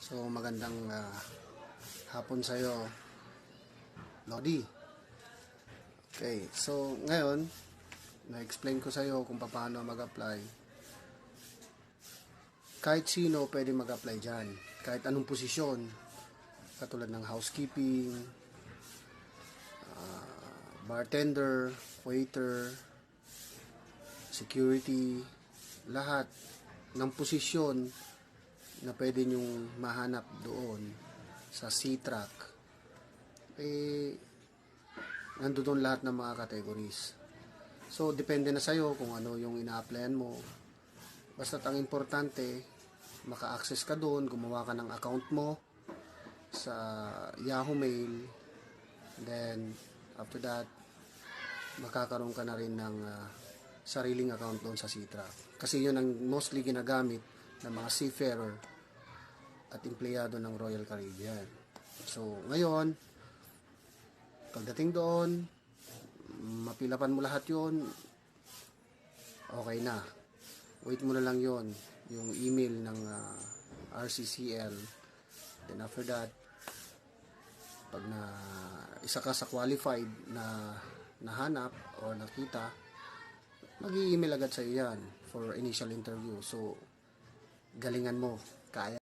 So magandang hapon sa'yo, Lodi. Okay, so ngayon na-explain ko sa'yo kung paano mag-apply. Kahit sino pwede mag-apply dyan, kahit anong posisyon, katulad ng housekeeping, bartender, waiter, security, lahat ng posisyon na pwede nyong mahanap doon sa C-Track, nandoon lahat ng mga categories. So, depende na sa'yo kung ano yung ina-applyan mo. Basta't ang importante, maka-access ka doon, gumawa ka ng account mo sa Yahoo Mail. Then, after that, makakaroon ka na rin ng sariling account doon sa C-Track. Kasi yun ang mostly ginagamit ng mga seafarer at empleyado ng Royal Caribbean. So, ngayon, pagdating doon, mapilapan mo lahat yun, okay na. Wait mo na lang yun, yung email ng RCCL. Then after that, pag isa ka sa qualified na nahanap or nakita, mag-i-email agad sa yan for initial interview. So, galingan mo, kaya.